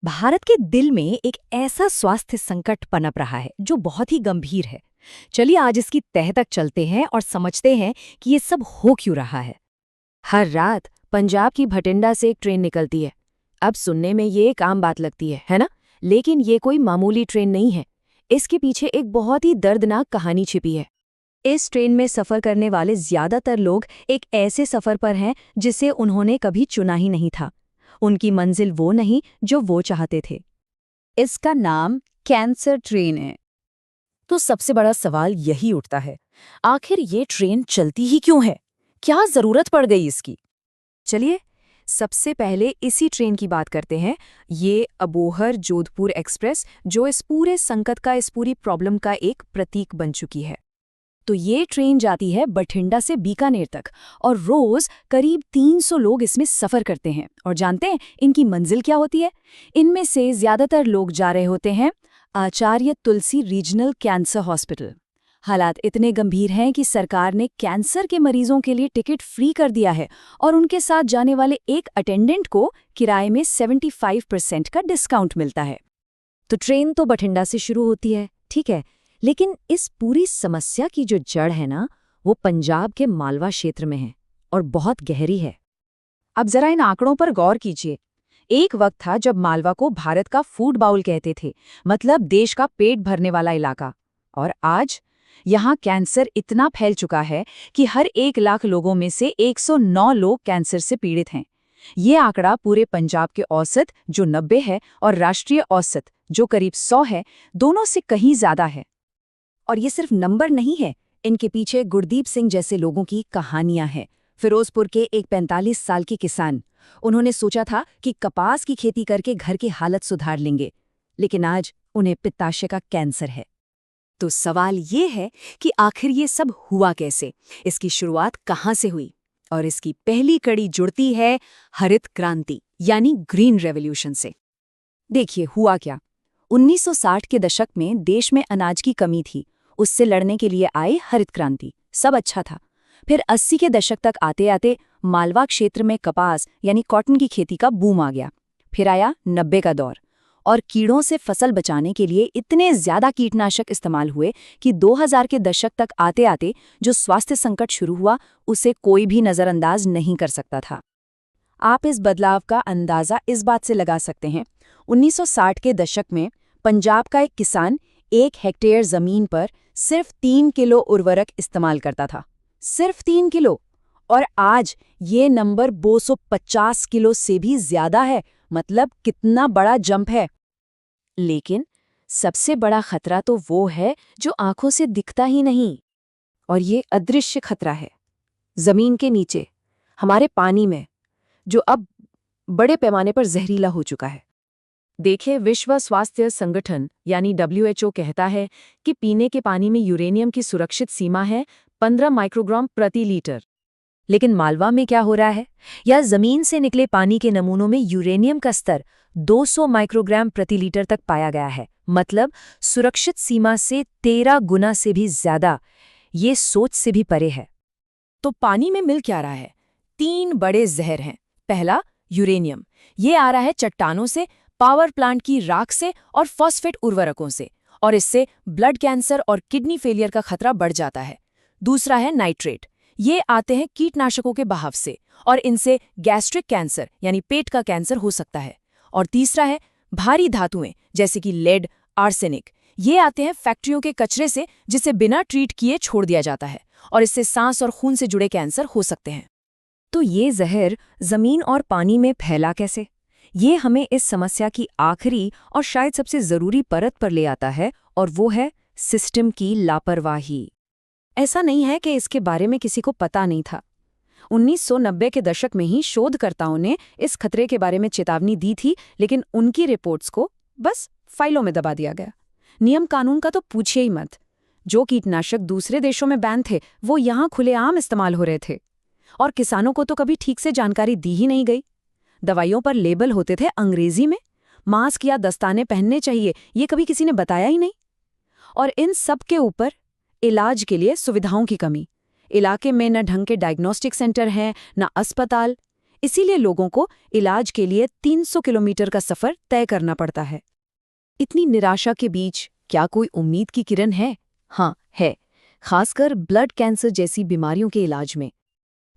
भारत के दिल में एक ऐसा स्वास्थ्य संकट पनप रहा है जो बहुत ही गंभीर है। चलिए आज इसकी तह तक चलते हैं और समझते हैं कि ये सब हो क्यों रहा है। हर रात पंजाब की भटिंडा से एक ट्रेन निकलती है। अब सुनने में ये एक आम बात लगती है ना? लेकिन ये कोई मामूली ट्रेन नहीं है। इसके पीछे एक बहुत ही दर्दनाक कहानी छिपी है। इस ट्रेन में सफ़र करने वाले ज़्यादातर लोग एक ऐसे सफ़र पर हैं जिसे उन्होंने कभी चुना ही नहीं था। उनकी मंजिल वो नहीं जो वो चाहते थे। इसका नाम कैंसर ट्रेन है। तो सबसे बड़ा सवाल यही उठता है, आखिर ये ट्रेन चलती ही क्यों है? क्या ज़रूरत पड़ गई इसकी? चलिए सबसे पहले इसी ट्रेन की बात करते हैं। ये अबोहर जोधपुर एक्सप्रेस जो इस पूरे संकट का, इस पूरी प्रॉब्लम का एक प्रतीक बन चुकी है। तो ये ट्रेन जाती है बठिंडा से बीकानेर तक और रोज करीब 300 लोग इसमें सफ़र करते हैं। और जानते हैं इनकी मंजिल क्या होती है? इनमें से ज़्यादातर लोग जा रहे होते हैं आचार्य तुलसी रीजनल कैंसर हॉस्पिटल। हालात इतने गंभीर हैं कि सरकार ने कैंसर के मरीजों के लिए टिकट फ्री कर दिया है और उनके साथ जाने वाले एक अटेंडेंट को किराए में 75% का डिस्काउंट मिलता है। तो ट्रेन तो बठिंडा से शुरू होती है, ठीक है, लेकिन इस पूरी समस्या की जो जड़ है ना, वो पंजाब के मालवा क्षेत्र में है और बहुत गहरी है। अब जरा इन आंकड़ों पर गौर कीजिए। एक वक्त था जब मालवा को भारत का फूड बाउल कहते थे, मतलब देश का पेट भरने वाला इलाका। और आज यहाँ कैंसर इतना फैल चुका है कि हर 1 लाख लोगों में से 109 लोग कैंसर से पीड़ित हैं। ये आंकड़ा पूरे पंजाब के औसत जो 90 है और राष्ट्रीय औसत जो करीब 100 है, दोनों से कहीं ज्यादा है। और ये सिर्फ नंबर नहीं है, इनके पीछे गुरदीप सिंह जैसे लोगों की कहानियां हैं। फिरोजपुर के एक 45 साल के किसान, उन्होंने सोचा था कि कपास की खेती करके घर की हालत सुधार लेंगे, लेकिन आज उन्हें पित्ताशय का कैंसर है। तो सवाल ये है कि आखिर ये सब हुआ कैसे? इसकी शुरुआत कहाँ से हुई? और इसकी पहली कड़ी जुड़ती है हरित क्रांति यानी ग्रीन रेवोल्यूशन से। देखिए हुआ क्या। 1960 के दशक में देश में अनाज की कमी थी। उससे लड़ने के लिए आई हरित क्रांति, सब अच्छा था। फिर 80 के दशक तक आते आते मालवा क्षेत्र में कपास यानी कॉटन की खेती का बूम आ गया। फिर आया 90 का दौर और कीड़ों से फसल बचाने के लिए इतने ज्यादा कीटनाशक इस्तेमाल हुए कि 2000 के दशक तक आते आते जो स्वास्थ्य संकट शुरू हुआ उसे कोई भी नज़रअंदाज नहीं कर सकता था। आप इस बदलाव का अंदाजा इस बात से लगा सकते हैं। 1960 के दशक में पंजाब का एक किसान 1 हेक्टेयर जमीन पर सिर्फ 3 किलो उर्वरक इस्तेमाल करता था, सिर्फ 3 किलो। और आज ये नंबर 250 किलो से भी ज्यादा है। मतलब कितना बड़ा जंप है। लेकिन सबसे बड़ा खतरा तो वो है जो आंखों से दिखता ही नहीं, और ये अदृश्य खतरा है जमीन के नीचे, हमारे पानी में, जो अब बड़े पैमाने पर जहरीला हो चुका है। देखिए, विश्व स्वास्थ्य संगठन यानी WHO कहता है कि पीने के पानी में यूरेनियम की सुरक्षित सीमा है 15 माइक्रोग्राम प्रति लीटर। लेकिन मालवा में क्या हो रहा है? या जमीन से निकले पानी के नमूनों में यूरेनियम का स्तर 200 माइक्रोग्राम प्रति लीटर तक पाया गया है, मतलब सुरक्षित सीमा से 13 गुना से भी ज्यादा। ये सोच से भी परे है। तो पानी में मिल क्या रहा है? 3 बड़े जहर हैं। पहला, यूरेनियम। ये आ रहा है चट्टानों से, पावर प्लांट की राख से और फॉस्फेट उर्वरकों से, और इससे ब्लड कैंसर और किडनी फेलियर का खतरा बढ़ जाता है। दूसरा है नाइट्रेट। ये आते हैं कीटनाशकों के बहाव से और इनसे गैस्ट्रिक कैंसर यानी पेट का कैंसर हो सकता है। और तीसरा है भारी धातुएं जैसे कि लेड, आर्सेनिक। ये आते हैं फैक्ट्रियों के कचरे से जिसे बिना ट्रीट किए छोड़ दिया जाता है, और इससे सांस और खून से जुड़े कैंसर हो सकते हैं। तो ये जहर जमीन और पानी में फैला कैसे? ये हमें इस समस्या की आखिरी और शायद सबसे जरूरी परत पर ले आता है, और वो है सिस्टम की लापरवाही। ऐसा नहीं है कि इसके बारे में किसी को पता नहीं था। 1990 के दशक में ही शोधकर्ताओं ने इस खतरे के बारे में चेतावनी दी थी, लेकिन उनकी रिपोर्ट्स को बस फाइलों में दबा दिया गया। नियम कानून का तो पूछिए ही मत। जो कीटनाशक दूसरे देशों में बैन थे, वो यहाँ खुलेआम इस्तेमाल हो रहे थे। और किसानों को तो कभी ठीक से जानकारी दी ही नहीं गई। दवाइयों पर लेबल होते थे अंग्रेजी में, मास्क या दस्ताने पहनने चाहिए, ये कभी किसी ने बताया ही नहीं। और इन सब के ऊपर इलाज के लिए सुविधाओं की कमी। इलाके में न ढंग के डायग्नोस्टिक सेंटर हैं, न अस्पताल। इसीलिए लोगों को इलाज के लिए 300 किलोमीटर का सफर तय करना पड़ता है। इतनी निराशा के बीच क्या कोई उम्मीद की किरण है? हाँ, है, खासकर ब्लड कैंसर जैसी बीमारियों के इलाज में।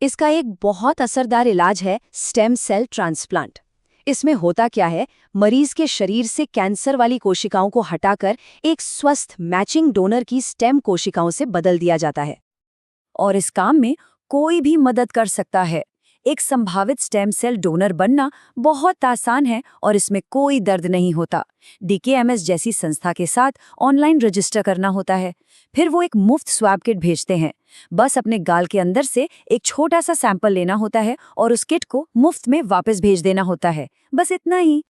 इसका एक बहुत असरदार इलाज है स्टेम सेल ट्रांसप्लांट। इसमें होता क्या है, मरीज के शरीर से कैंसर वाली कोशिकाओं को हटाकर एक स्वस्थ मैचिंग डोनर की स्टेम कोशिकाओं से बदल दिया जाता है। और इस काम में कोई भी मदद कर सकता है। एक संभावित स्टेम सेल डोनर बनना बहुत आसान है और इसमें कोई दर्द नहीं होता। DKMS जैसी संस्था के साथ ऑनलाइन रजिस्टर करना होता है। फिर वो एक मुफ्त स्वैब किट भेजते हैं। बस अपने गाल के अंदर से एक छोटा सा सैंपल लेना होता है और उस किट को मुफ्त में वापस भेज देना होता है। बस इतना ही।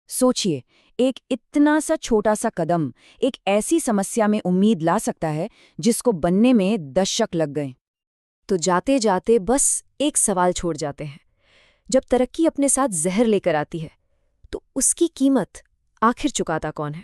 सोचिए, एक इतना सा छोटा सा कदम एक ऐसी समस्या में उम्मीद ला सकता है जिसको बनने में दशक लग गए। तो जाते जाते बस एक सवाल छोड़ जाते हैं। जब तरक्की अपने साथ जहर लेकर आती है तो उसकी कीमत आखिर चुकाता कौन है?